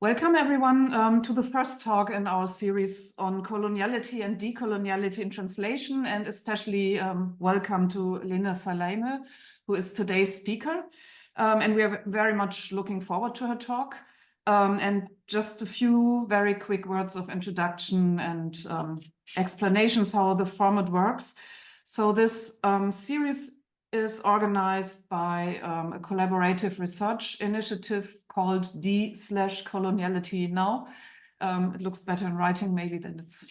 Welcome everyone to the first talk in our series on coloniality and decoloniality in translation, and especially welcome to Lena Salaymeh, who is today's speaker. And we are very much looking forward to her talk. And just a few very quick words of introduction and explanations how the format works. So this series is organized by a collaborative research initiative called D/Coloniality Now. It looks better in writing maybe than it's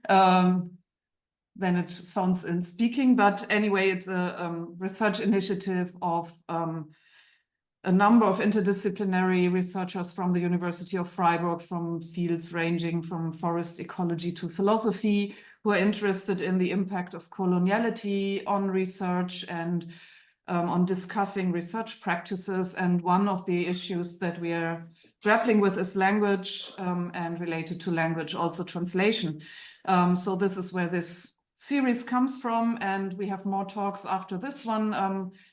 than it sounds in speaking. But anyway, it's a research initiative of a number of interdisciplinary researchers from the University of Freiburg, from fields ranging from forest ecology to philosophy, who are interested in the impact of coloniality on research and on discussing research practices. And one of the issues that we are grappling with is language, and related to language, also translation. So this is where this series comes from, and we have more talks after this one.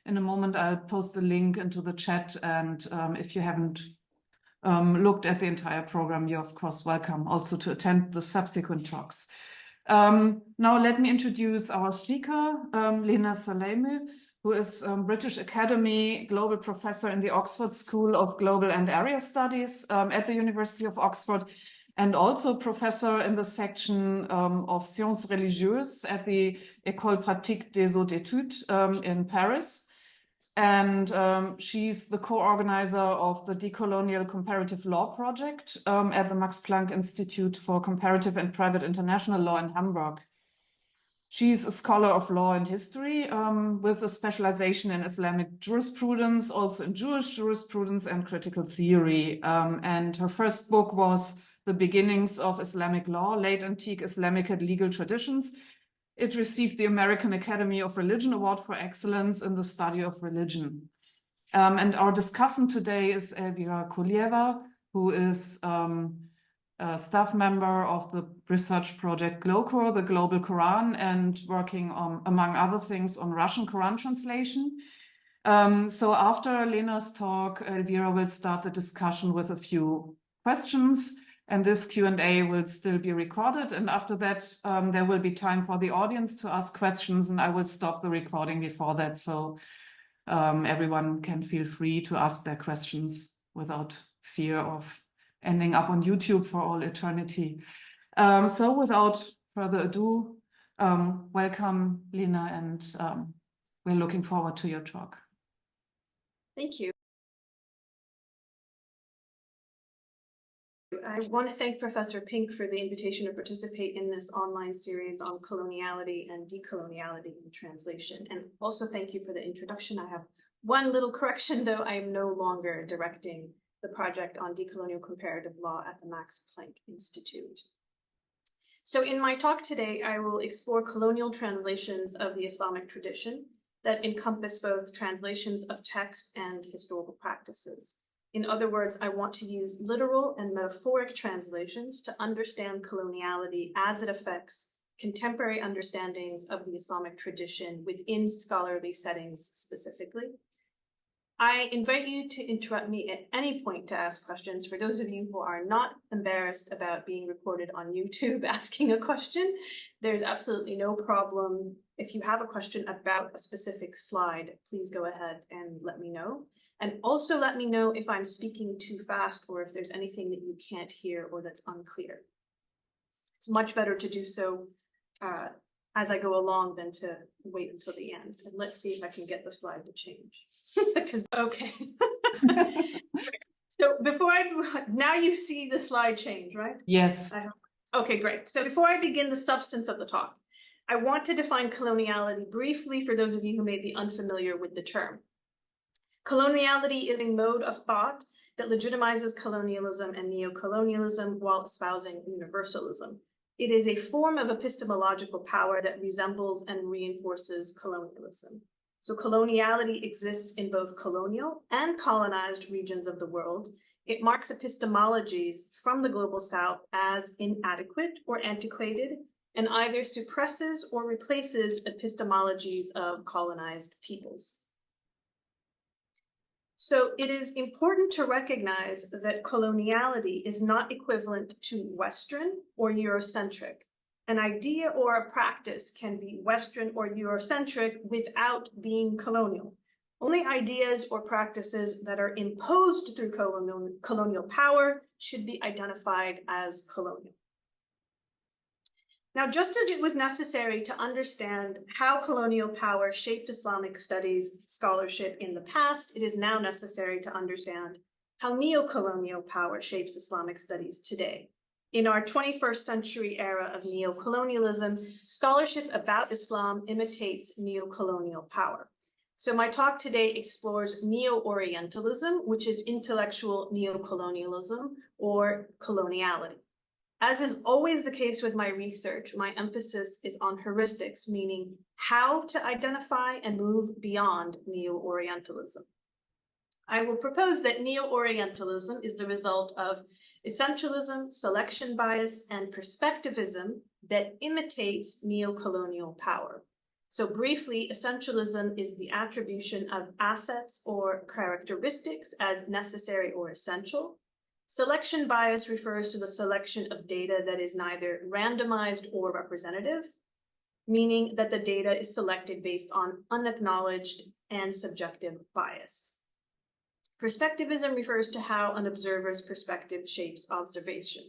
In a moment, I'll post a link into the chat, and if you haven't looked at the entire program, you're of course welcome also to attend the subsequent talks. Now let me introduce our speaker, Lena Salaymeh, who is British Academy Global Professor in the Oxford School of Global and Area Studies at the University of Oxford, and also professor in the section of Sciences Religieuses at the École Pratique des Hautes Études in Paris. And she's the co-organizer of the Decolonial Comparative Law Project at the Max Planck Institute for Comparative and Private International Law in Hamburg. She's a scholar of law and history with a specialization in Islamic jurisprudence, also in Jewish jurisprudence and critical theory. And her first book was The Beginnings of Islamic Law, Late Antique Islamic and Legal Traditions. It received the American Academy of Religion Award for Excellence in the Study of Religion. And our discussant today is Elvira Kulieva, who is a staff member of the research project GLOCOR, the Global Quran, and working on, among other things, on Russian Quran translation. So after Lena's talk, Elvira will start the discussion with a few questions. And this Q&A will still be recorded. And after that, there will be time for the audience to ask questions, and I will stop the recording before that, so everyone can feel free to ask their questions without fear of ending up on YouTube for all eternity. So without further ado, welcome, Lena, and we're looking forward to your talk. Thank you. I want to thank Professor Pink for the invitation to participate in this online series on coloniality and decoloniality in translation. And also thank you for the introduction. I have one little correction, though. I am no longer directing the project on decolonial comparative law at the Max Planck Institute. So in my talk today, I will explore colonial translations of the Islamic tradition that encompass both translations of texts and historical practices. In other words, I want to use literal and metaphoric translations to understand coloniality as it affects contemporary understandings of the Islamic tradition within scholarly settings specifically. I invite you to interrupt me at any point to ask questions. For those of you who are not embarrassed about being recorded on YouTube asking a question, there's absolutely no problem. If you have a question about a specific slide, please go ahead and let me know. And also let me know if I'm speaking too fast or if there's anything that you can't hear or that's unclear. It's much better to do so as I go along than to wait until the end. And let's see if I can get the slide to change. Because, okay. So now you see the slide change, right? Yes. Okay, great. So before I begin the substance of the talk, I want to define coloniality briefly for those of you who may be unfamiliar with the term. Coloniality is a mode of thought that legitimizes colonialism and neocolonialism while espousing universalism. It is a form of epistemological power that resembles and reinforces colonialism. So coloniality exists in both colonial and colonized regions of the world. It marks epistemologies from the global south as inadequate or antiquated, and either suppresses or replaces epistemologies of colonized peoples. So it is important to recognize that coloniality is not equivalent to Western or Eurocentric. An idea or a practice can be Western or Eurocentric without being colonial. Only ideas or practices that are imposed through colonial power should be identified as colonial. Now, just as it was necessary to understand how colonial power shaped Islamic studies scholarship in the past, it is now necessary to understand how neocolonial power shapes Islamic studies today. In our 21st century era of neocolonialism, scholarship about Islam imitates neocolonial power. So my talk today explores Neo-Orientalism, which is intellectual neocolonialism or coloniality. As is always the case with my research, my emphasis is on heuristics, meaning how to identify and move beyond Neo-Orientalism. I will propose that Neo-Orientalism is the result of essentialism, selection bias, and perspectivism that imitates neocolonial power. So briefly, essentialism is the attribution of assets or characteristics as necessary or essential. Selection bias refers to the selection of data that is neither randomized or representative, meaning that the data is selected based on unacknowledged and subjective bias. Perspectivism refers to how an observer's perspective shapes observation.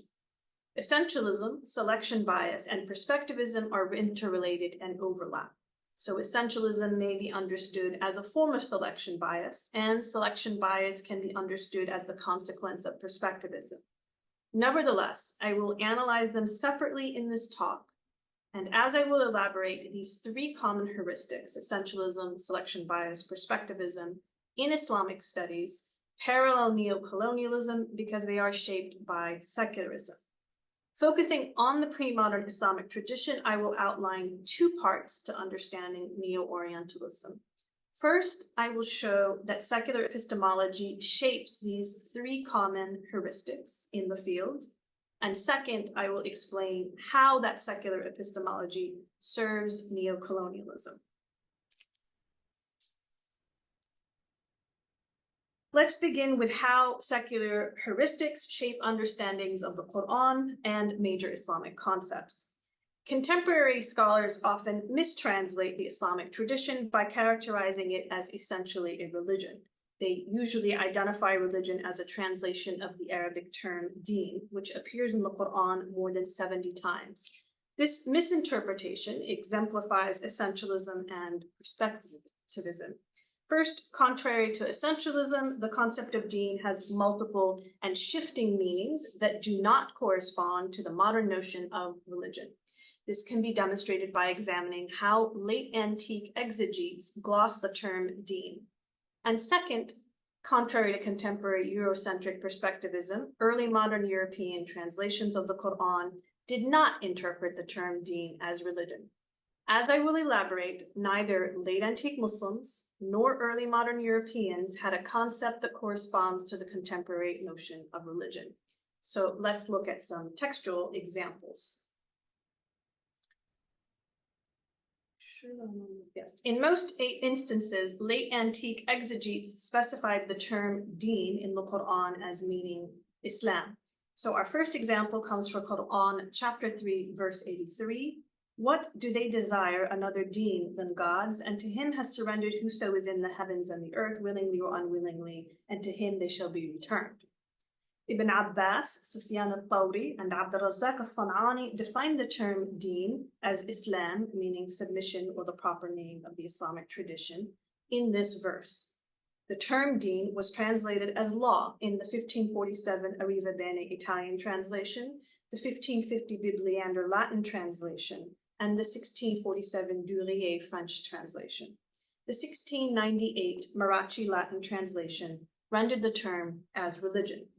Essentialism, selection bias, and perspectivism are interrelated and overlap. So essentialism may be understood as a form of selection bias, and selection bias can be understood as the consequence of perspectivism. Nevertheless, I will analyze them separately in this talk, and as I will elaborate these three common heuristics, essentialism, selection bias, perspectivism, in Islamic studies, parallel neocolonialism because they are shaped by secularism. Focusing on the pre-modern Islamic tradition, I will outline two parts to understanding Neo-Orientalism. First, I will show that secular epistemology shapes these three common heuristics in the field. And second, I will explain how that secular epistemology serves neocolonialism. Let's begin with how secular heuristics shape understandings of the Quran and major Islamic concepts. Contemporary scholars often mistranslate the Islamic tradition by characterizing it as essentially a religion. They usually identify religion as a translation of the Arabic term deen, which appears in the Quran more than 70 times. This misinterpretation exemplifies essentialism and perspectivism. First, contrary to essentialism, the concept of deen has multiple and shifting meanings that do not correspond to the modern notion of religion. This can be demonstrated by examining how late antique exegetes gloss the term deen. And second, contrary to contemporary Eurocentric perspectivism, early modern European translations of the Quran did not interpret the term deen as religion. As I will elaborate, neither late antique Muslims nor early modern Europeans had a concept that corresponds to the contemporary notion of religion. So let's look at some textual examples. Yes. In most instances, late antique exegetes specified the term deen in the Quran as meaning Islam. So our first example comes from Quran chapter 3, verse 83. What do they desire another deen than God's? And to him has surrendered whoso is in the heavens and the earth, willingly or unwillingly, and to him they shall be returned. Ibn Abbas, Sufyan al-Thawri, and Abd al-Razzaq al-San'ani defined the term deen as Islam, meaning submission or the proper name of the Islamic tradition, in this verse. The term deen was translated as law in the 1547 Arriva Bene Italian translation, the 1550 Bibliander Latin translation, and the 1647 Duryea French translation. The 1698 Marachi Latin translation rendered the term as religion.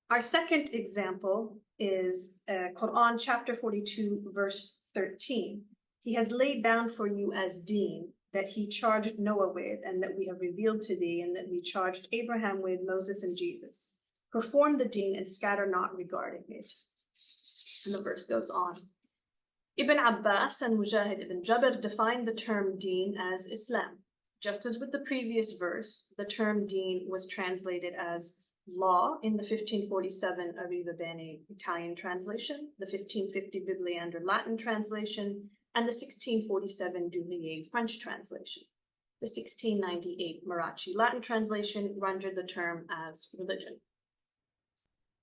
Our second example is Quran chapter 42, verse 13. He has laid down for you as deen that he charged Noah with, and that we have revealed to thee, and that we charged Abraham with, Moses and Jesus. Perform the deen and scatter not regarding it. And the verse goes on. Ibn Abbas and Mujahid ibn Jabr defined the term deen as Islam. Just as with the previous verse, the term deen was translated as law in the 1547 Arriva Bene Italian translation, the 1550 Bibliander Latin translation, and the 1647 Dulier French translation. The 1698 Marachi Latin translation rendered the term as religion.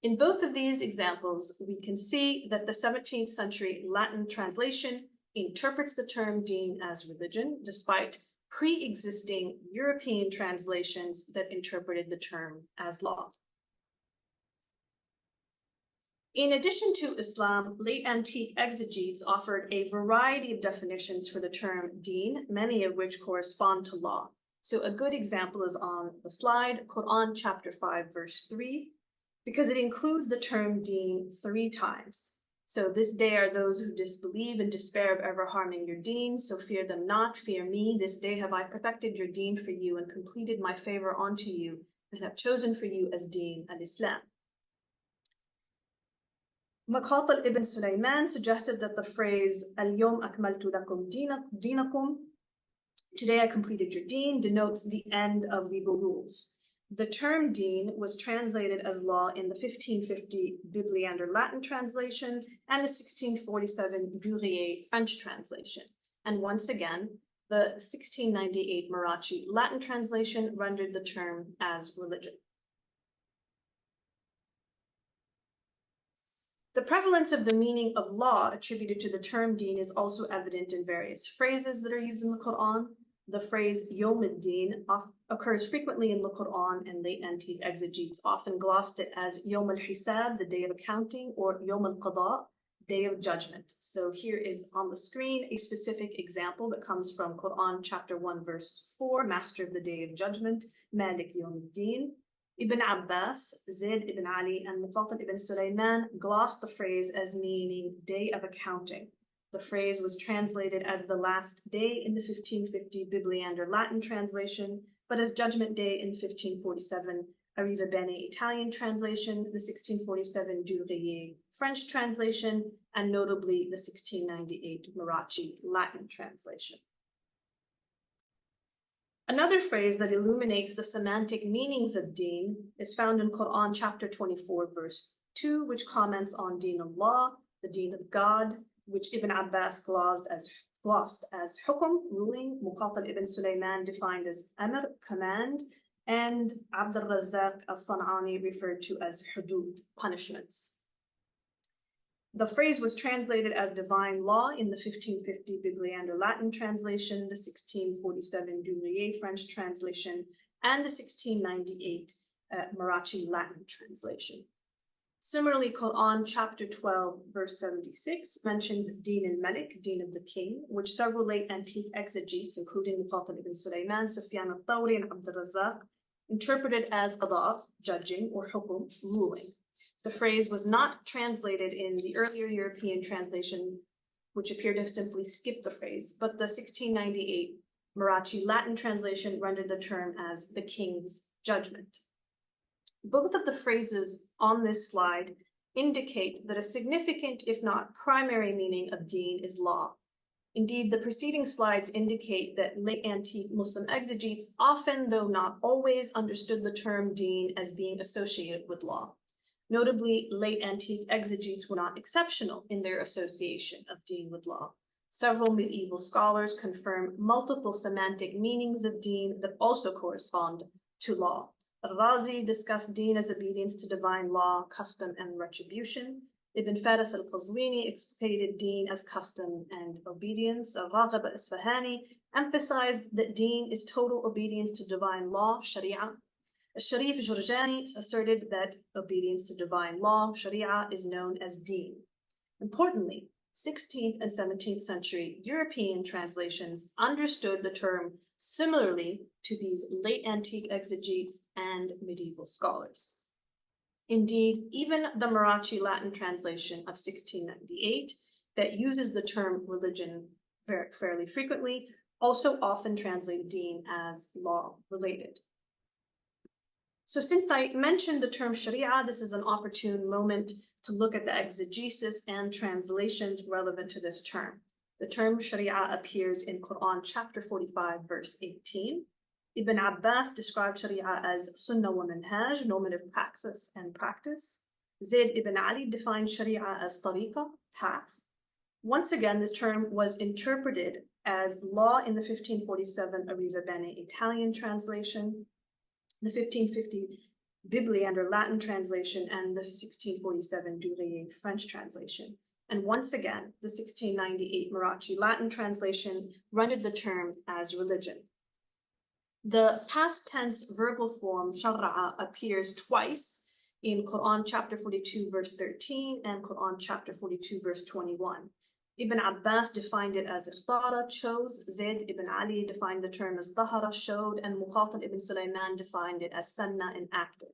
In both of these examples, we can see that the 17th century Latin translation interprets the term deen as religion, despite pre-existing European translations that interpreted the term as law. In addition to Islam, late antique exegetes offered a variety of definitions for the term deen, many of which correspond to law. So a good example is on the slide, Quran chapter 5, verse 3, because it includes the term deen 3 times. So this day are those who disbelieve and despair of ever harming your deen, so fear them not, fear me. This day have I perfected your deen for you and completed my favor unto you and have chosen for you as deen al-Islam. Muqatil ibn Sulaiman suggested that the phrase al-yawm akmaltu lakum dinakum, today I completed your deen, denotes the end of legal rules. The term deen was translated as law in the 1550 Bibliander Latin translation and the 1647 Dulier French translation. And once again, the 1698 Marachi Latin translation rendered the term as religion. The prevalence of the meaning of law attributed to the term deen is also evident in various phrases that are used in the Quran. The phrase Yawm al-Din occurs frequently in the Quran, and late antique exegetes often glossed it as Yawm al-Hisab, the day of accounting, or Yawm al-Qada, day of judgment. So here is on the screen a specific example that comes from Quran chapter 1 verse 4, Master of the Day of Judgment, Malik Yawm al-Din. Ibn Abbas, Zayd ibn Ali, and Muqatil ibn Sulaiman glossed the phrase as meaning day of accounting. The phrase was translated as the last day in the 1550 Bibliander Latin translation, but as judgment day in the 1547 Arriva Bene Italian translation, the 1647 Dulier French translation, and notably the 1698 Marachi Latin translation. Another phrase that illuminates the semantic meanings of deen is found in Quran chapter 24 verse 2, which comments on deen of law, the deen of God, which Ibn Abbas glossed as hukum, ruling, Muqatil ibn Sulaiman defined as amr, command, and Abd al-Razzaq al-San'ani referred to as hudud, punishments. The phrase was translated as divine law in the 1550 Bibliander Latin translation, the 1647 Dulier French translation, and the 1698 Marachi Latin translation. Similarly, Quran chapter 12 verse 76 mentions Deen al-Malik, Deen of the King, which several late antique exegetes, including Muqatil ibn Sulaiman, Sufyan al-Thawri, and Abd al-Razzaq, interpreted as qada, judging, or hukum, ruling. The phrase was not translated in the earlier European translation, which appeared to have simply skipped the phrase, but the 1698 Marachi Latin translation rendered the term as the king's judgment. Both of the phrases on this slide indicate that a significant, if not primary, meaning of deen is law. Indeed, the preceding slides indicate that late antique Muslim exegetes often, though not always, understood the term deen as being associated with law. Notably, late antique exegetes were not exceptional in their association of deen with law. Several medieval scholars confirm multiple semantic meanings of deen that also correspond to law. Al-Razi discussed deen as obedience to divine law, custom, and retribution. Ibn Faris al-Qazwini explicated deen as custom and obedience. Al-Raghib al-Isfahani emphasized that deen is total obedience to divine law, sharia. Al-Sharif Jurjani asserted that obedience to divine law, sharia, is known as deen. Importantly, 16th and 17th century European translations understood the term similarly to these late antique exegetes and medieval scholars. Indeed, even the Marachi Latin translation of 1698 that uses the term religion fairly frequently also often translated deen as law related. So since I mentioned the term sharia, this is an opportune moment to look at the exegesis and translations relevant to this term. The term Sharia appears in Quran chapter 45, verse 18. Ibn Abbas described Sharia as Sunnah wa Manhaj, normative praxis and practice. Zayd ibn Ali defined Sharia as Tariqa, path. Once again, this term was interpreted as law in the 1547 Arriva Bene Italian translation, the 1550 Bibliander Latin translation, and the 1647 Duryea French translation. And once again, the 1698 Marathi Latin translation rendered the term as religion. The past tense verbal form Shara'a appears twice in Quran chapter 42 verse 13 and Quran chapter 42 verse 21. Ibn Abbas defined it as ikhtara, chose. Zayd ibn Ali defined the term as dhahara, showed, and Muqatil ibn Sulaiman defined it as sanna, enacted.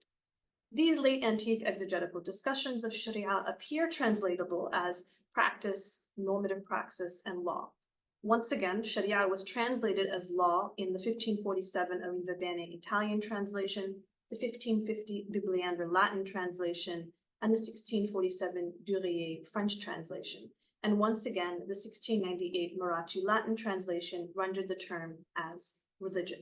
These late antique exegetical discussions of Sharia appear translatable as practice, normative praxis, and law. Once again, Sharia was translated as law in the 1547 Arriva Bene Italian translation, the 1550 Bibliander Latin translation, and the 1647 Duryea French translation. And once again, the 1698 Marathi Latin translation rendered the term as religion.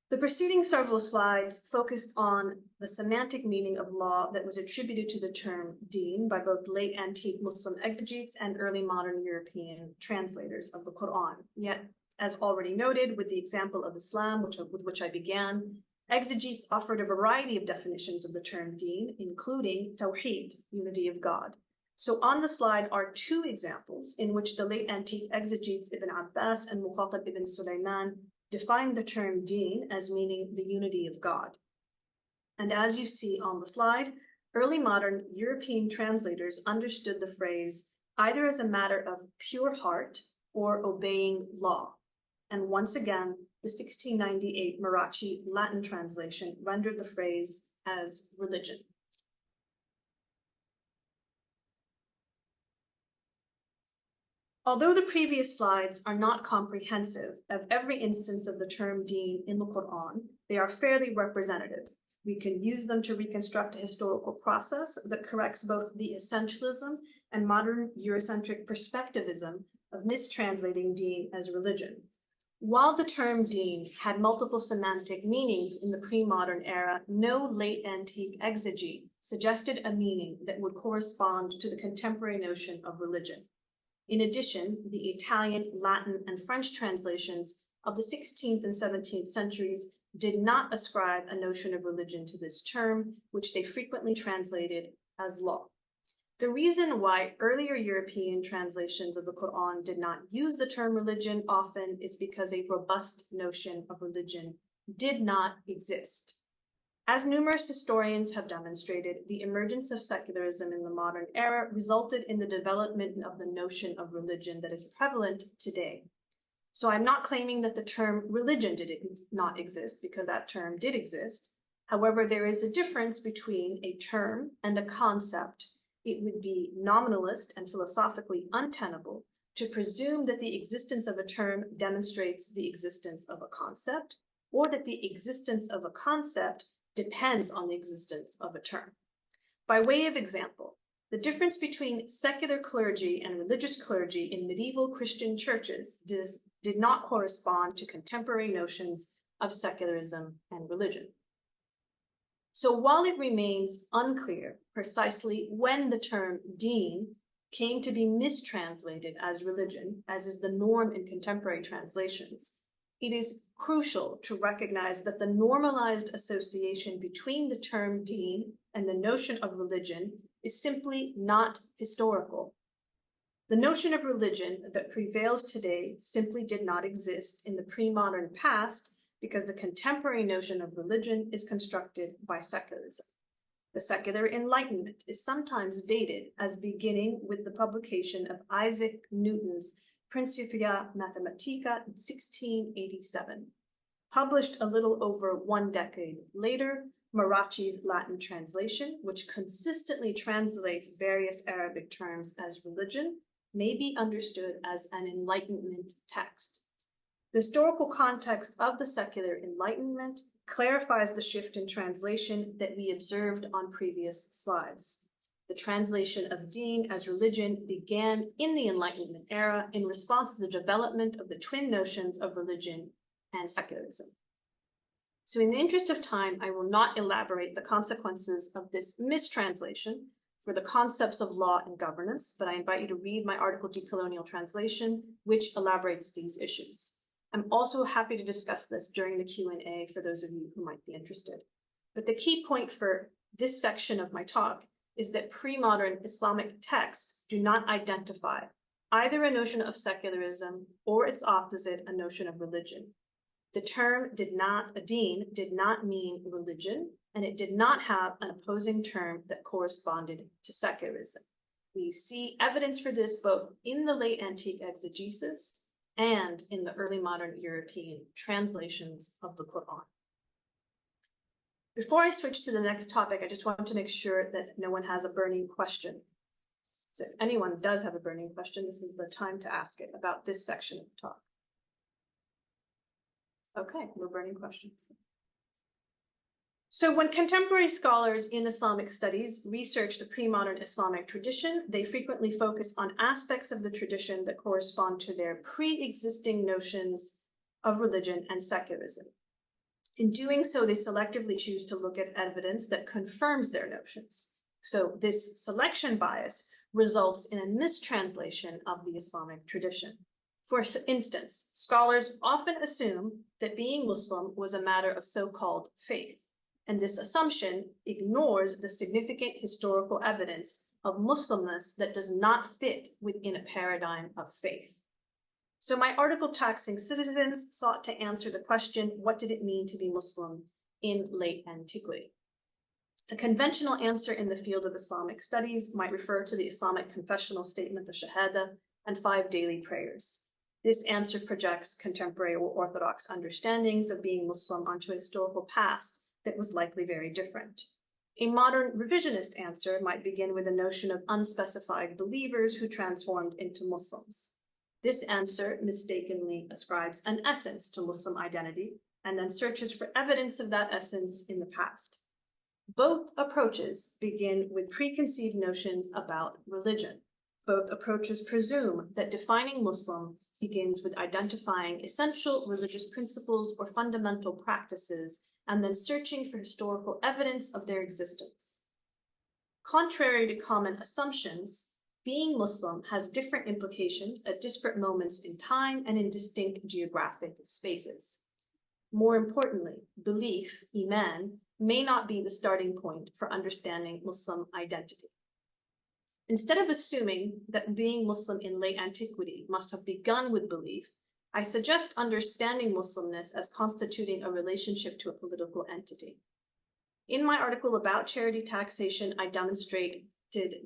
The preceding several slides focused on the semantic meaning of law that was attributed to the term deen by both late antique Muslim exegetes and early modern European translators of the Quran. Yet, as already noted with the example of Islam, with which I began, exegetes offered a variety of definitions of the term deen, including tawheed, unity of God. So on the slide are two examples in which the late antique exegetes Ibn Abbas and Muqatil ibn Sulaiman defined the term deen as meaning the unity of God. And as you see on the slide, early modern European translators understood the phrase either as a matter of pure heart or obeying law. And once again, the 1698 Marathi Latin translation rendered the phrase as religion. Although the previous slides are not comprehensive of every instance of the term deen in the Quran, they are fairly representative. We can use them to reconstruct a historical process that corrects both the essentialism and modern Eurocentric perspectivism of mistranslating deen as religion. While the term deen had multiple semantic meanings in the pre-modern era, no late antique exegete suggested a meaning that would correspond to the contemporary notion of religion. In addition, the Italian, Latin, and French translations of the 16th and 17th centuries did not ascribe a notion of religion to this term, which they frequently translated as law. The reason why earlier European translations of the Quran did not use the term religion often is because a robust notion of religion did not exist. As numerous historians have demonstrated, the emergence of secularism in the modern era resulted in the development of the notion of religion that is prevalent today. So I'm not claiming that the term religion did not exist, because that term did exist. However, there is a difference between a term and a concept. It would be nominalist and philosophically untenable to presume that the existence of a term demonstrates the existence of a concept, or that the existence of a concept depends on the existence of a term. By way of example, the difference between secular clergy and religious clergy in medieval Christian churches did not correspond to contemporary notions of secularism and religion. So while it remains unclear precisely when the term deen came to be mistranslated as religion, as is the norm in contemporary translations, it is crucial to recognize that the normalized association between the term deen and the notion of religion is simply not historical. The notion of religion that prevails today simply did not exist in the pre-modern past because the contemporary notion of religion is constructed by secularism. The secular Enlightenment is sometimes dated as beginning with the publication of Isaac Newton's Principia Mathematica in 1687. Published a little over 1 decade later, Marachi's Latin translation, which consistently translates various Arabic terms as religion, may be understood as an Enlightenment text. The historical context of the secular Enlightenment clarifies the shift in translation that we observed on previous slides. The translation of deen as religion began in the Enlightenment era in response to the development of the twin notions of religion and secularism. So in the interest of time, I will not elaborate the consequences of this mistranslation for the concepts of law and governance, but I invite you to read my article, Decolonial Translation, which elaborates these issues. I'm also happy to discuss this during the Q&A for those of you who might be interested. But the key point for this section of my talk is that pre-modern Islamic texts do not identify either a notion of secularism or its opposite, a notion of religion. The term deen did not mean religion, and it did not have an opposing term that corresponded to secularism. We see evidence for this both in the late antique exegesis and in the early modern European translations of the Quran. Before I switch to the next topic, I just want to make sure that no one has a burning question. So if anyone does have a burning question, this is the time to ask it about this section of the talk. Okay, no burning questions. So when contemporary scholars in Islamic studies research the pre-modern Islamic tradition, they frequently focus on aspects of the tradition that correspond to their pre-existing notions of religion and secularism. In doing so, they selectively choose to look at evidence that confirms their notions. So this selection bias results in a mistranslation of the Islamic tradition. For instance, scholars often assume that being Muslim was a matter of so-called faith, and this assumption ignores the significant historical evidence of Muslimness that does not fit within a paradigm of faith. So my article taxing citizens sought to answer the question, what did it mean to be Muslim in late antiquity? A conventional answer in the field of Islamic studies might refer to the Islamic confessional statement, the Shahada, and 5 daily prayers. This answer projects contemporary or orthodox understandings of being Muslim onto a historical past that was likely very different. A modern revisionist answer might begin with the notion of unspecified believers who transformed into Muslims. This answer mistakenly ascribes an essence to Muslim identity and then searches for evidence of that essence in the past. Both approaches begin with preconceived notions about religion. Both approaches presume that defining Muslim begins with identifying essential religious principles or fundamental practices and then searching for historical evidence of their existence. Contrary to common assumptions, being Muslim has different implications at disparate moments in time and in distinct geographic spaces. More importantly, belief, iman, may not be the starting point for understanding Muslim identity. Instead of assuming that being Muslim in late antiquity must have begun with belief, I suggest understanding Muslimness as constituting a relationship to a political entity. In my article about charity taxation, I demonstrated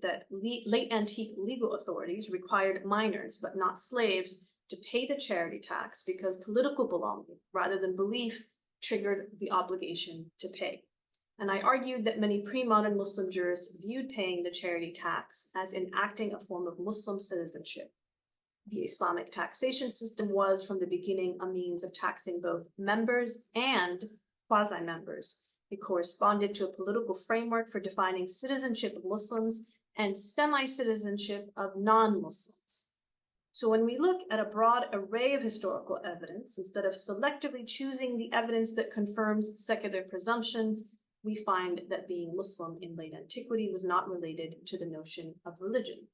that late antique legal authorities required minors, but not slaves, to pay the charity tax because political belonging, rather than belief, triggered the obligation to pay. And I argued that many pre-modern Muslim jurists viewed paying the charity tax as enacting a form of Muslim citizenship. The Islamic taxation system was, from the beginning, a means of taxing both members and quasi-members. It corresponded to a political framework for defining citizenship of Muslims and semi-citizenship of non-Muslims. So when we look at a broad array of historical evidence, instead of selectively choosing the evidence that confirms secular presumptions, we find that being Muslim in late antiquity was not related to the notion of religion.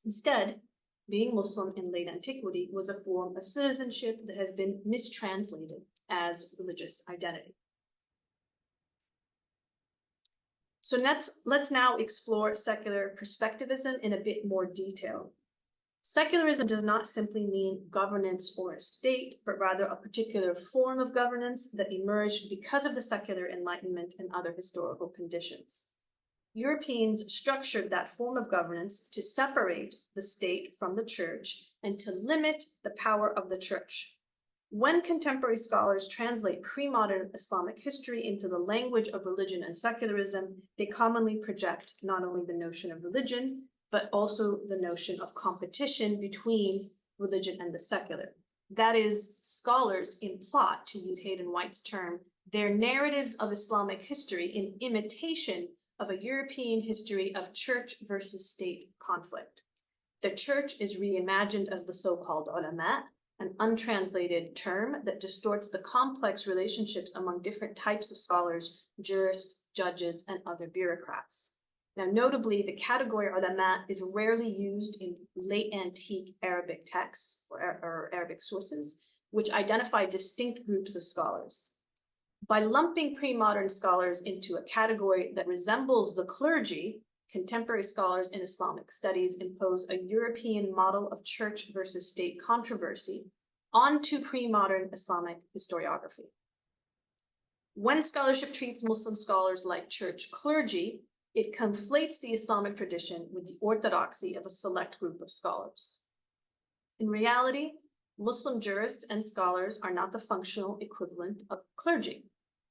Instead, being Muslim in late antiquity was a form of citizenship that has been mistranslated as religious identity. So let's now explore secular perspectivism in a bit more detail. Secularism does not simply mean governance or a state, but rather a particular form of governance that emerged because of the secular Enlightenment and other historical conditions. Europeans structured that form of governance to separate the state from the church and to limit the power of the church. When contemporary scholars translate pre-modern Islamic history into the language of religion and secularism, they commonly project not only the notion of religion, but also the notion of competition between religion and the secular. That is, scholars implot, to use Hayden White's term, their narratives of Islamic history in imitation of a European history of church versus state conflict. The church is reimagined as the so-called ulama, an untranslated term that distorts the complex relationships among different types of scholars, jurists, judges, and other bureaucrats. Now, notably, the category ulama is rarely used in late antique Arabic texts or Arabic sources, which identify distinct groups of scholars. By lumping pre-modern scholars into a category that resembles the clergy, contemporary scholars in Islamic studies impose a European model of church versus state controversy onto pre-modern Islamic historiography. When scholarship treats Muslim scholars like church clergy, it conflates the Islamic tradition with the orthodoxy of a select group of scholars. In reality, Muslim jurists and scholars are not the functional equivalent of clergy.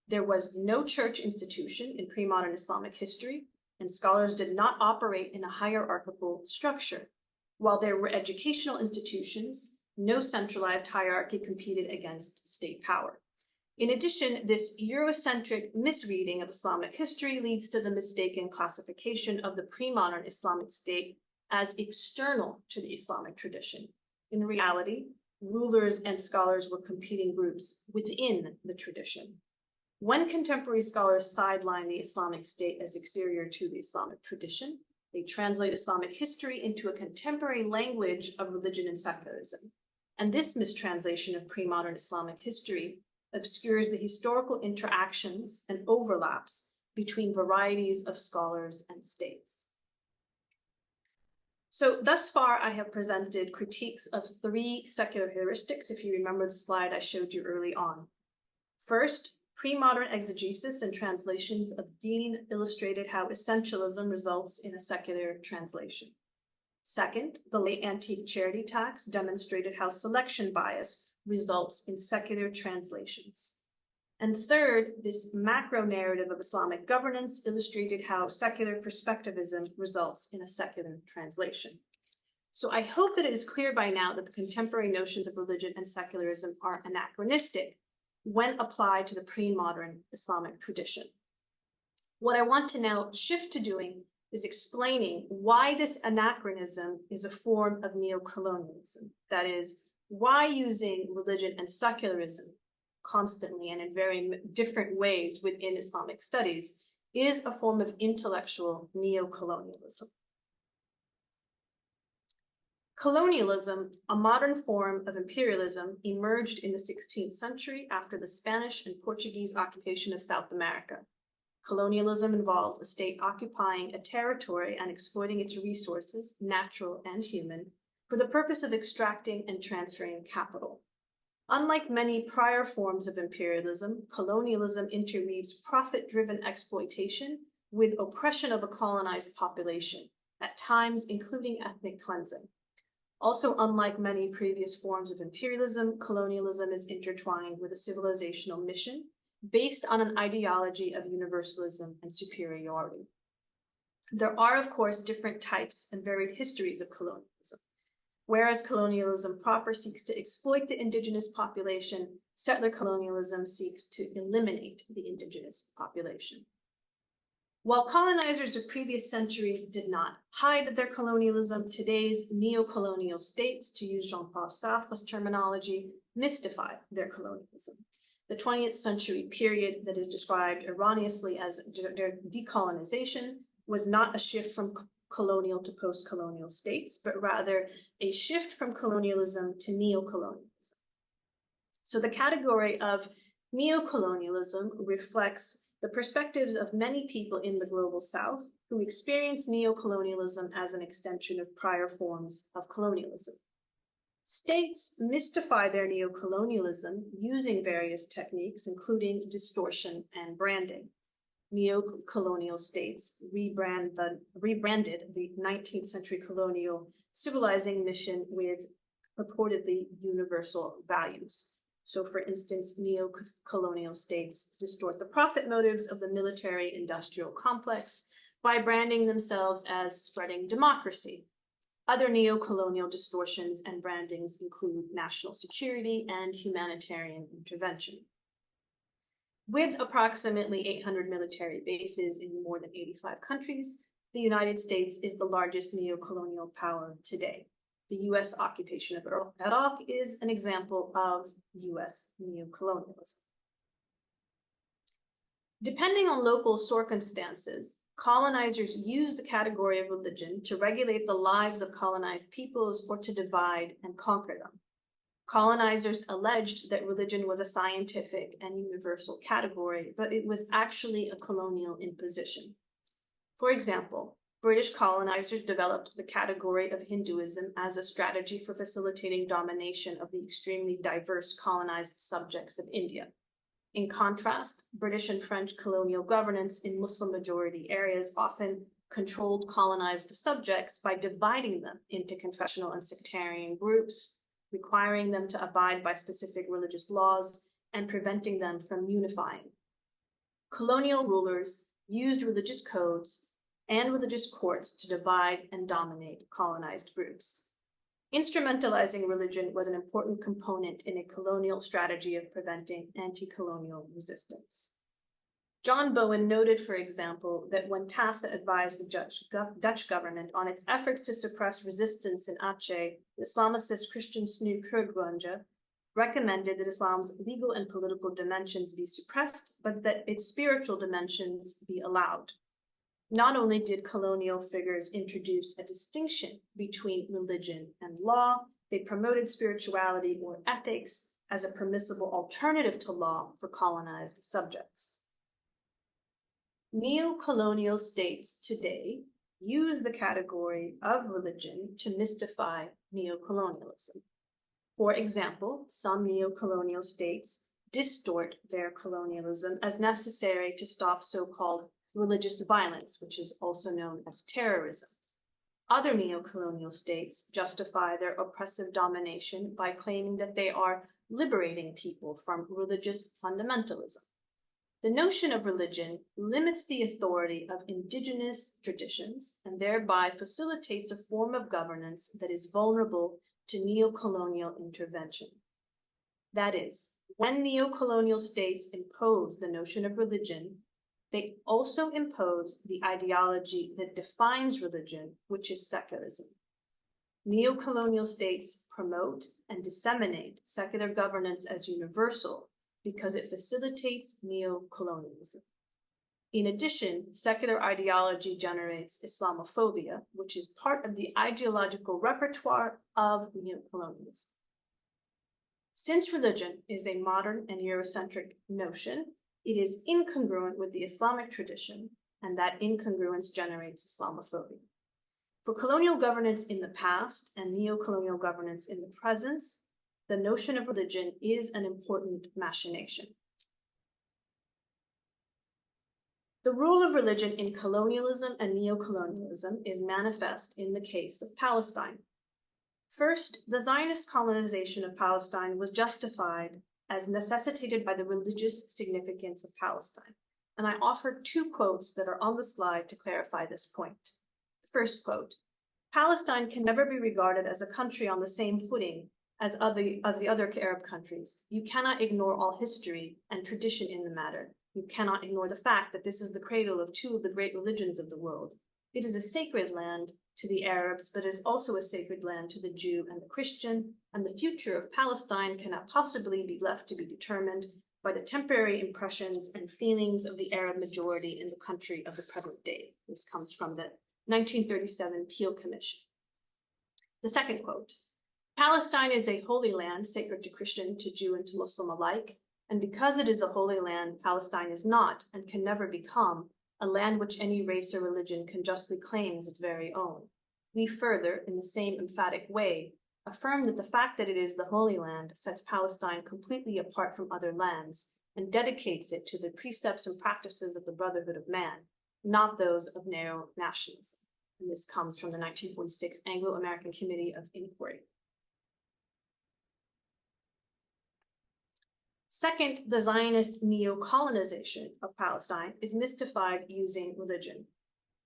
There was no church institution in pre-modern Islamic history, and scholars did not operate in a hierarchical structure. While there were educational institutions, no centralized hierarchy competed against state power. In addition, this Eurocentric misreading of Islamic history leads to the mistaken classification of the pre-modern Islamic state as external to the Islamic tradition. In reality, rulers and scholars were competing groups within the tradition. When contemporary scholars sideline the Islamic state as exterior to the Islamic tradition, they translate Islamic history into a contemporary language of religion and secularism. And this mistranslation of pre-modern Islamic history obscures the historical interactions and overlaps between varieties of scholars and states. So thus far, I have presented critiques of 3 secular heuristics, if you remember the slide I showed you early on. First, pre-modern exegesis and translations of Deen illustrated how essentialism results in a secular translation. Second, the late antique charity tax demonstrated how selection bias results in secular translations. And third, this macro narrative of Islamic governance illustrated how secular perspectivism results in a secular translation. So I hope that it is clear by now that the contemporary notions of religion and secularism are anachronistic when applied to the pre-modern Islamic tradition. What I want to now shift to doing is explaining why this anachronism is a form of neocolonialism. That is, why using religion and secularism constantly and in very different ways within Islamic studies is a form of intellectual neocolonialism. Colonialism, a modern form of imperialism, emerged in the 16th century after the Spanish and Portuguese occupation of South America. Colonialism involves a state occupying a territory and exploiting its resources, natural and human, for the purpose of extracting and transferring capital. Unlike many prior forms of imperialism, colonialism interweaves profit-driven exploitation with oppression of a colonized population, at times including ethnic cleansing. Also, unlike many previous forms of imperialism, colonialism is intertwined with a civilizational mission based on an ideology of universalism and superiority. There are, of course, different types and varied histories of colonialism. Whereas colonialism proper seeks to exploit the indigenous population, settler colonialism seeks to eliminate the indigenous population. While colonizers of previous centuries did not hide their colonialism, today's neo-colonial states, to use Jean-Paul Sartre's terminology, mystify their colonialism. The 20th century period that is described erroneously as decolonization was not a shift from colonial to post-colonial states, but rather a shift from colonialism to neocolonialism. So the category of neocolonialism reflects the perspectives of many people in the global South who experience neocolonialism as an extension of prior forms of colonialism. States mystify their neocolonialism using various techniques, including distortion and branding. Neo-colonial states rebranded the 19th century colonial civilizing mission with purportedly universal values. So, for instance, neo-colonial states distort the profit motives of the military-industrial complex by branding themselves as spreading democracy. Other neo-colonial distortions and brandings include national security and humanitarian intervention. With approximately 800 military bases in more than 85 countries, the United States is the largest neocolonial power today. The US occupation of Iraq is an example of US neocolonialism. Depending on local circumstances, colonizers used the category of religion to regulate the lives of colonized peoples or to divide and conquer them. Colonizers alleged that religion was a scientific and universal category, but it was actually a colonial imposition. For example, British colonizers developed the category of Hinduism as a strategy for facilitating domination of the extremely diverse colonized subjects of India. In contrast, British and French colonial governance in Muslim-majority areas often controlled colonized subjects by dividing them into confessional and sectarian groups, requiring them to abide by specific religious laws, and preventing them from unifying. Colonial rulers used religious codes and religious courts to divide and dominate colonized groups. Instrumentalizing religion was an important component in a colonial strategy of preventing anti-colonial resistance. John Bowen noted, for example, that when Tassa advised the Dutch government on its efforts to suppress resistance in Aceh, the Islamicist Christian Snu Kurgwanja recommended that Islam's legal and political dimensions be suppressed, but that its spiritual dimensions be allowed. Not only did colonial figures introduce a distinction between religion and law, they promoted spirituality or ethics as a permissible alternative to law for colonized subjects. Neo-colonial states today use the category of religion to mystify neocolonialism. For example, some neo-colonial states distort their colonialism as necessary to stop so-called religious violence, which is also known as terrorism. Other neo-colonial states justify their oppressive domination by claiming that they are liberating people from religious fundamentalism. The notion of religion limits the authority of indigenous traditions and thereby facilitates a form of governance that is vulnerable to neo-colonial intervention. That is, when neo-colonial states impose the notion of religion, they also impose the ideology that defines religion, which is secularism. Neo-colonial states promote and disseminate secular governance as universal because it facilitates neo-colonialism. In addition, secular ideology generates Islamophobia, which is part of the ideological repertoire of neo-colonialism. Since religion is a modern and Eurocentric notion, it is incongruent with the Islamic tradition, and that incongruence generates Islamophobia. For colonial governance in the past and neo-colonial governance in the present, the notion of religion is an important machination. The role of religion in colonialism and neo-colonialism is manifest in the case of Palestine. First, the Zionist colonization of Palestine was justified as necessitated by the religious significance of Palestine. And I offer two quotes that are on the slide to clarify this point. The first quote, Palestine can never be regarded as a country on the same footing as the other Arab countries. You cannot ignore all history and tradition in the matter. You cannot ignore the fact that this is the cradle of two of the great religions of the world. It is a sacred land to the Arabs, but it is also a sacred land to the Jew and the Christian, and the future of Palestine cannot possibly be left to be determined by the temporary impressions and feelings of the Arab majority in the country of the present day. This comes from the 1937 Peel Commission. The second quote, Palestine is a holy land, sacred to Christian, to Jew, and to Muslim alike, and because it is a holy land, Palestine is not, and can never become, a land which any race or religion can justly claim as its very own. We further, in the same emphatic way, affirm that the fact that it is the Holy Land sets Palestine completely apart from other lands and dedicates it to the precepts and practices of the brotherhood of man, not those of narrow nationalism. And this comes from the 1946 Anglo-American Committee of Inquiry. Second, the Zionist neo-colonization of Palestine is mystified using religion.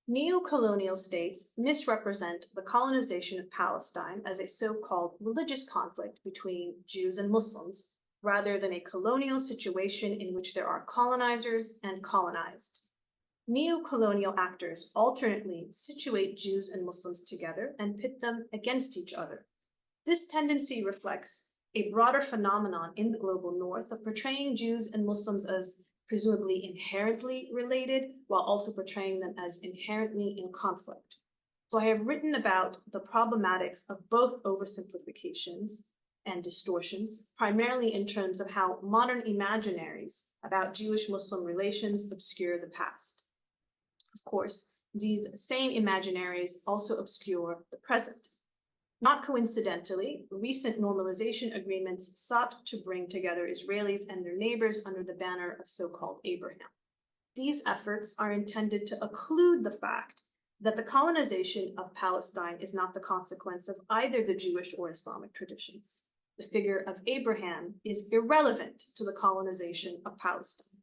Neo-colonial states misrepresent the colonization of Palestine as a so-called religious conflict between Jews and Muslims, rather than a colonial situation in which there are colonizers and colonized. Neo-colonial actors alternately situate Jews and Muslims together and pit them against each other. This tendency reflects a broader phenomenon in the global north of portraying Jews and Muslims as presumably inherently related, while also portraying them as inherently in conflict. So I have written about the problematics of both oversimplifications and distortions, primarily in terms of how modern imaginaries about Jewish-Muslim relations obscure the past. Of course, these same imaginaries also obscure the present. Not coincidentally, recent normalization agreements sought to bring together Israelis and their neighbors under the banner of so-called Abraham. These efforts are intended to occlude the fact that the colonization of Palestine is not the consequence of either the Jewish or Islamic traditions. The figure of Abraham is irrelevant to the colonization of Palestine.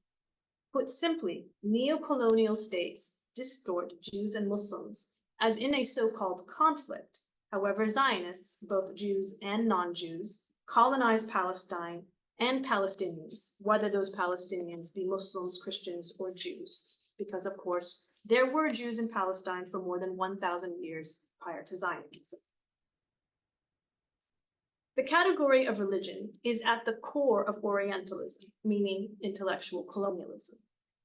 Put simply, neo-colonial states distort Jews and Muslims as in a so-called conflict. However, Zionists, both Jews and non-Jews, colonize Palestine and Palestinians, whether those Palestinians be Muslims, Christians, or Jews, because, of course, there were Jews in Palestine for more than 1,000 years prior to Zionism. The category of religion is at the core of Orientalism, meaning intellectual colonialism.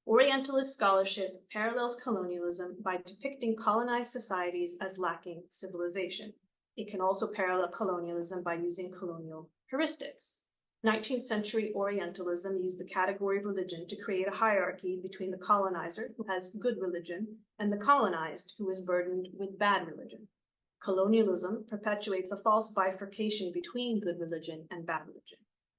Orientalist scholarship parallels colonialism by depicting colonized societies as lacking civilization. It can also parallel colonialism by using colonial heuristics. 19th century Orientalism used the category of religion to create a hierarchy between the colonizer, who has good religion, and the colonized, who is burdened with bad religion. Colonialism perpetuates a false bifurcation between good religion and bad religion.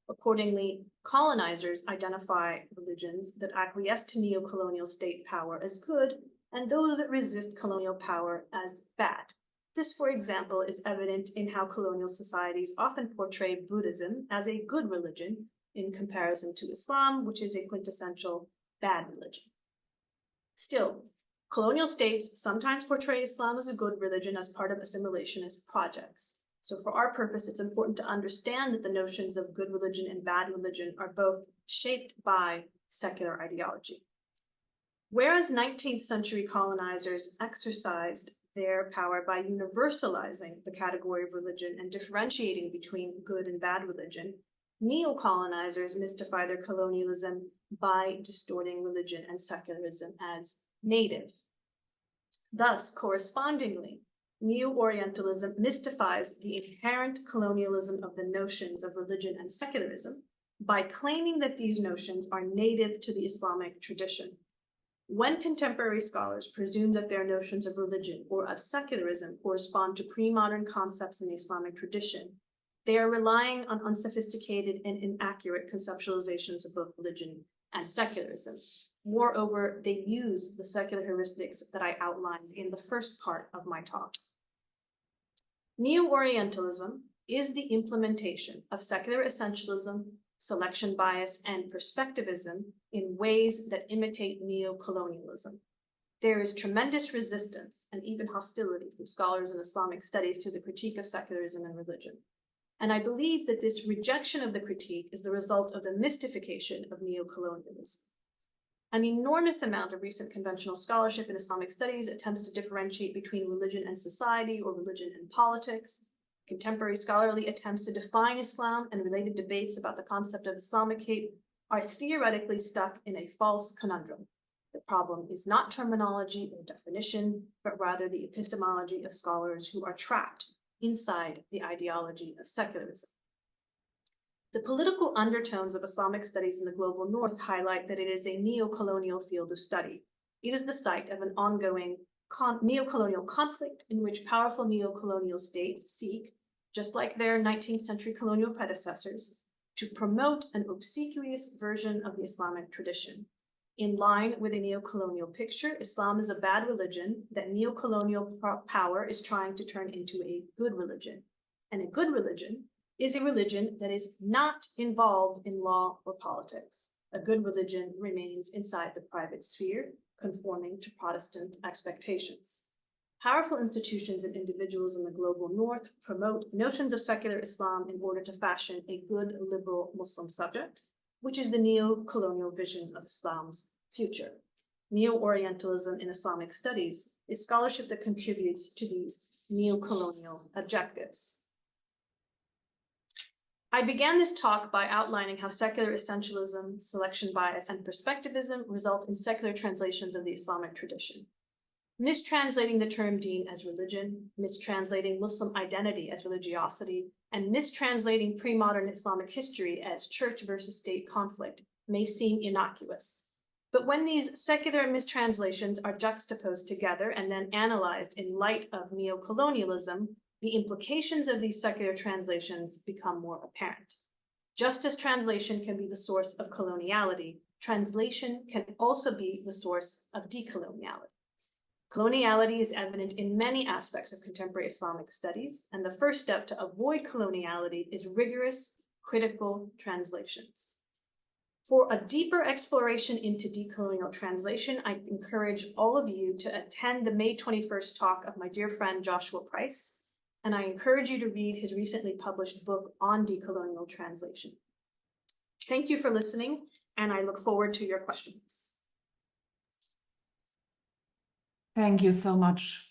Accordingly, colonizers identify religions that acquiesce to neo-colonial state power as good, and those that resist colonial power as bad. This, for example, is evident in how colonial societies often portray Buddhism as a good religion in comparison to Islam, which is a quintessential bad religion. Still, colonial states sometimes portray Islam as a good religion as part of assimilationist projects. So for our purpose, it's important to understand that the notions of good religion and bad religion are both shaped by secular ideology. Whereas 19th century colonizers exercised their power by universalizing the category of religion and differentiating between good and bad religion, neo-colonizers mystify their colonialism by distorting religion and secularism as native. Thus, correspondingly, Neo-Orientalism mystifies the inherent colonialism of the notions of religion and secularism by claiming that these notions are native to the Islamic tradition. When contemporary scholars presume that their notions of religion or of secularism correspond to pre-modern concepts in the Islamic tradition, they are relying on unsophisticated and inaccurate conceptualizations of both religion and secularism. Moreover, they use the secular heuristics that I outlined in the first part of my talk. Neo-Orientalism is the implementation of secular essentialism, selection bias, and perspectivism in ways that imitate neo-colonialism. There is tremendous resistance and even hostility from scholars in Islamic studies to the critique of secularism and religion. And I believe that this rejection of the critique is the result of the mystification of neo-colonialism. An enormous amount of recent conventional scholarship in Islamic studies attempts to differentiate between religion and society or religion and politics. Contemporary scholarly attempts to define Islam and related debates about the concept of Islamicate are theoretically stuck in a false conundrum. The problem is not terminology or definition, but rather the epistemology of scholars who are trapped inside the ideology of secularism. The political undertones of Islamic studies in the global north highlight that it is a neo-colonial field of study. It is the site of an ongoing neo-colonial conflict in which powerful neo-colonial states seek, just like their 19th century colonial predecessors, to promote an obsequious version of the Islamic tradition. In line with a neo-colonial picture, Islam is a bad religion that neo-colonial power is trying to turn into a good religion. And a good religion is a religion that is not involved in law or politics. A good religion remains inside the private sphere, conforming to Protestant expectations. Powerful institutions and individuals in the global north promote notions of secular Islam in order to fashion a good liberal Muslim subject, which is the neo-colonial vision of Islam's future. Neo-Orientalism in Islamic studies is scholarship that contributes to these neo-colonial objectives. I began this talk by outlining how secular essentialism, selection bias, and perspectivism result in secular translations of the Islamic tradition. Mistranslating the term deen as religion, mistranslating Muslim identity as religiosity, and mistranslating pre-modern Islamic history as church versus state conflict may seem innocuous. But when these secular mistranslations are juxtaposed together and then analyzed in light of neocolonialism, the implications of these secular translations become more apparent. Just as translation can be the source of coloniality, translation can also be the source of decoloniality. Coloniality is evident in many aspects of contemporary Islamic studies, and the first step to avoid coloniality is rigorous, critical translations. For a deeper exploration into decolonial translation, I encourage all of you to attend the May 21st talk of my dear friend Joshua Price, and I encourage you to read his recently published book on decolonial translation. Thank you for listening, and I look forward to your questions. Thank you so much.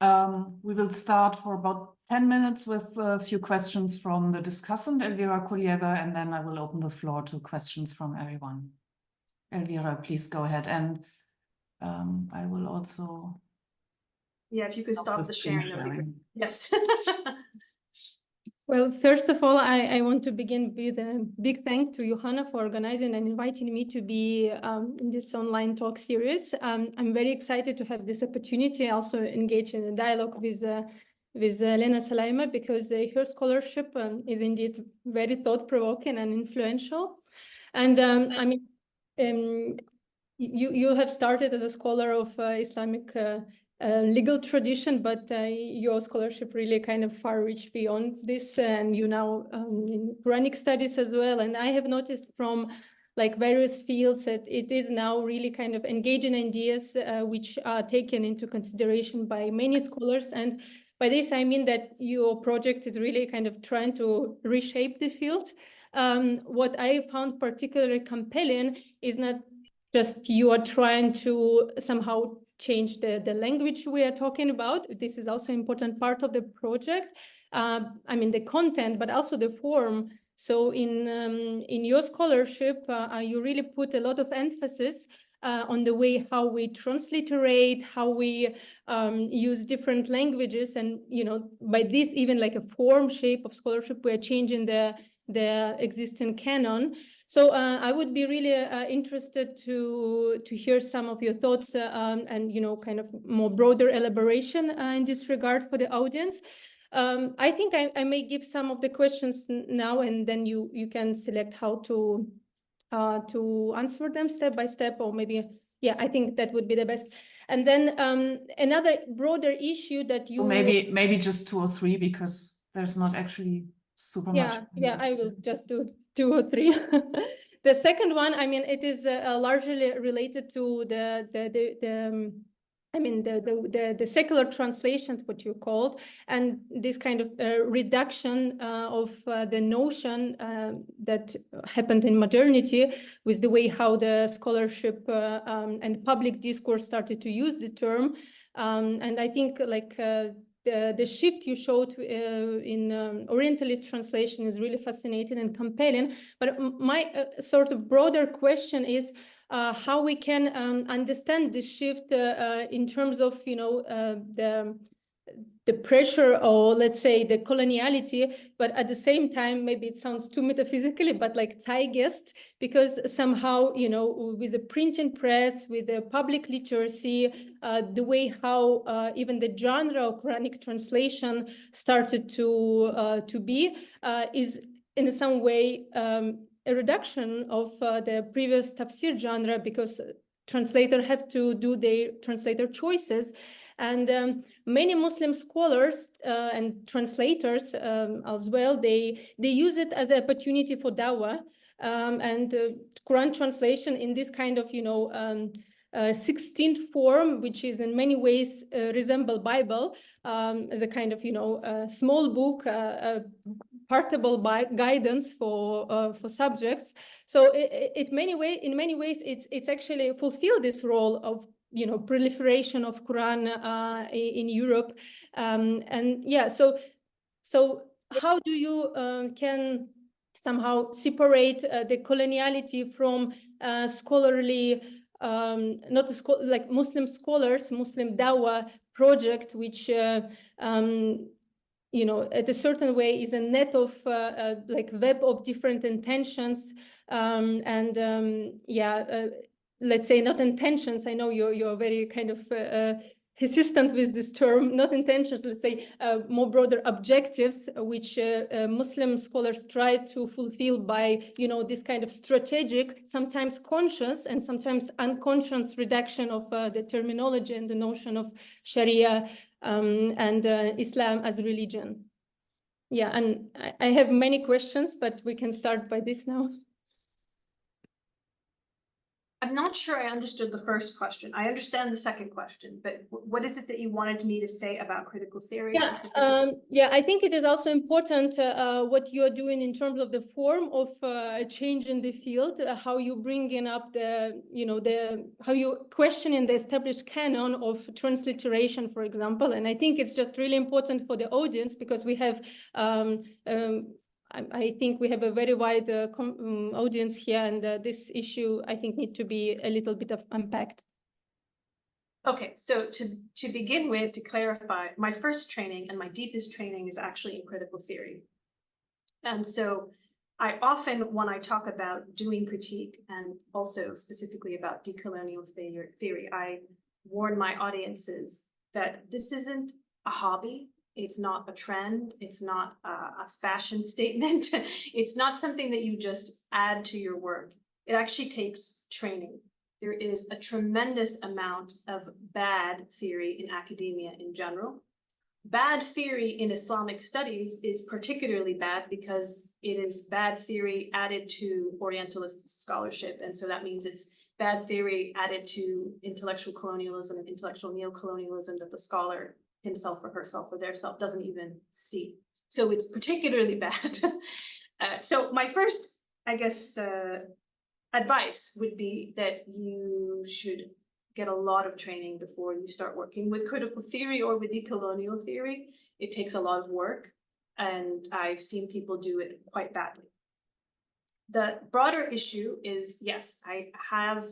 We will start for about 10 minutes with a few questions from the discussant, Elvira Kulieva, and then I will open the floor to questions from everyone. Elvira, please go ahead. And I will also... Yeah, if you could stop the sharing, that would be great. Yes. Well, first of all, I want to begin with a big thank to Johanna for organizing and inviting me to be in this online talk series. I'm very excited to have this opportunity, also engage in a dialogue with Lena Salaymeh, because her scholarship is indeed very thought-provoking and influential. And I mean, you have started as a scholar of Islamic legal tradition, but your scholarship really kind of far reached beyond this, and you now in Quranic studies as well. And I have noticed from like various fields that it is now really kind of engaging ideas which are taken into consideration by many scholars. And by this, I mean that your project is really kind of trying to reshape the field. What I found particularly compelling is not just you are trying to somehow change the language we are talking about. This is also an important part of the project. I mean, the content, but also the form. So in your scholarship, you really put a lot of emphasis on the way how we transliterate, how we use different languages. And, you know, by this, even like a form shape of scholarship, we're changing the existing canon. So I would be really interested to hear some of your thoughts and, you know, kind of more broader elaboration in this regard for the audience. I think I may give some of the questions now, and then you can select how to answer them step by step, or maybe, yeah, I think that would be the best. And then another broader issue that you... Maybe just 2 or 3, because there's not actually super much. Yeah, I will just do 2 or 3. The second one, I mean, it is largely related to the secular translation, what you called, and this kind of reduction of the notion that happened in modernity with the way how the scholarship and public discourse started to use the term. And I think like the shift you showed in Orientalist translation is really fascinating and compelling. But my sort of broader question is how we can understand this shift in terms of, you know, the pressure, or let's say the coloniality, but at the same time, maybe it sounds too metaphysically, but like Zeitgeist, because somehow, you know, with the printing press, with the public literacy, the way how even the genre of Quranic translation started to be is in some way a reduction of the previous tafsir genre, because translators have to do their translator choices. And many Muslim scholars and translators as well, they use it as an opportunity for dawah, and Quran translation in this kind of, you know, 16th form, which is in many ways resemble Bible as a kind of, small book, portable guidance for subjects. So in many ways, it's actually fulfilled this role of proliferation of Quran in Europe, and yeah. So how do you can somehow separate the coloniality from scholarly, like Muslim scholars, Muslim Dawah project, which at a certain way is a net of like web of different intentions, let's say not intentions. I know you're very kind of hesitant with this term, not intentions, let's say more broader objectives, which Muslim scholars try to fulfill by, this kind of strategic, sometimes conscious and sometimes unconscious reduction of the terminology and the notion of Sharia and Islam as religion. Yeah, and I have many questions, but we can start by this now. I'm not sure I understood the first question. I understand the second question, but what is it that you wanted me to say about critical theory specifically? I think it is also important what you are doing in terms of the form of change in the field, how you bringing up how you questioning the established canon of transliteration, for example. And I think it's just really important for the audience because we have I think we have a very wide audience here, and this issue, I think, need to be a little bit of unpacked. Okay, so to begin with, to clarify, my first training and my deepest training is actually in critical theory. And so I often, when I talk about doing critique and also specifically about decolonial theory, I warn my audiences that this isn't a hobby. It's not a trend. It's not a fashion statement. It's not something that you just add to your work. It actually takes training. There is a tremendous amount of bad theory in academia in general. Bad theory in Islamic studies is particularly bad because it is bad theory added to Orientalist scholarship. And so that means it's bad theory added to intellectual colonialism and intellectual neocolonialism that the scholar himself or herself or theirself doesn't even see. So it's particularly bad. So my first, I guess, advice would be that you should get a lot of training before you start working with critical theory or with decolonial theory. It takes a lot of work, and I've seen people do it quite badly. The broader issue is, yes, I have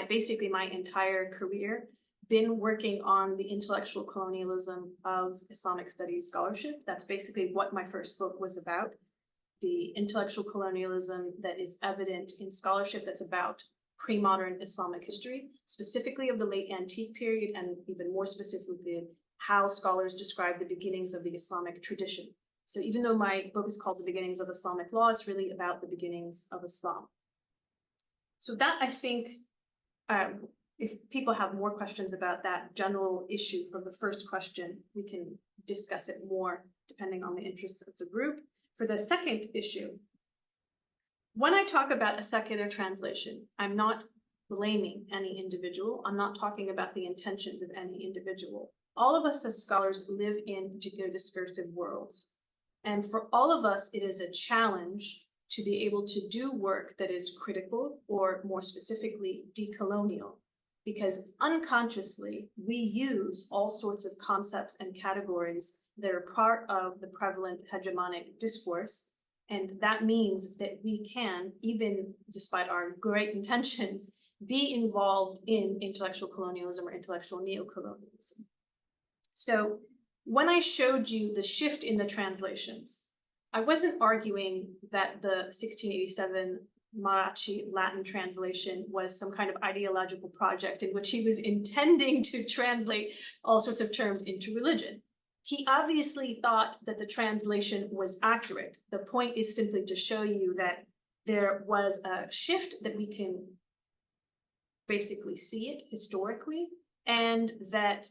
basically my entire career been working on the intellectual colonialism of Islamic studies scholarship. That's basically what my first book was about. The intellectual colonialism that is evident in scholarship that's about pre-modern Islamic history, specifically of the late antique period, and even more specifically, how scholars describe the beginnings of the Islamic tradition. So even though my book is called The Beginnings of Islamic Law, it's really about the beginnings of Islam. So that, I think, if people have more questions about that general issue from the first question, we can discuss it more depending on the interests of the group. For the second issue, when I talk about a secular translation, I'm not blaming any individual. I'm not talking about the intentions of any individual. All of us as scholars live in particular discursive worlds. And for all of us, it is a challenge to be able to do work that is critical, or more specifically, decolonial, because unconsciously, we use all sorts of concepts and categories that are part of the prevalent hegemonic discourse. And that means that we can, even despite our great intentions, be involved in intellectual colonialism or intellectual neocolonialism. So when I showed you the shift in the translations, I wasn't arguing that the 1687 Marachi Latin translation was some kind of ideological project in which he was intending to translate all sorts of terms into religion. He obviously thought that the translation was accurate. The point is simply to show you that there was a shift that we can basically see it historically, and that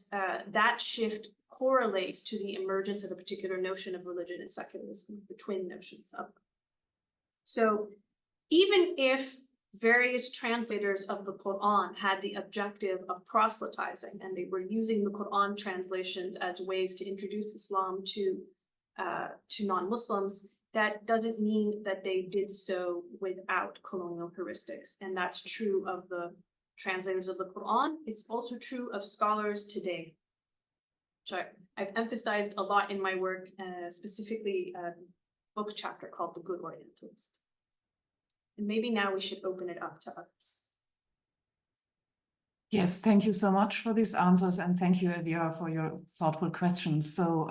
that shift correlates to the emergence of a particular notion of religion and secularism, the twin notions of them. So even if various translators of the Quran had the objective of proselytizing, and they were using the Quran translations as ways to introduce Islam to non-Muslims. That doesn't mean that they did so without colonial heuristics, and that's true of the translators of the Quran. It's also true of scholars today, which I've emphasized a lot in my work, specifically a book chapter called The Good Orientalist. And maybe now we should open it up to others. Yes, thank you so much for these answers, and thank you, Elvira, for your thoughtful questions. So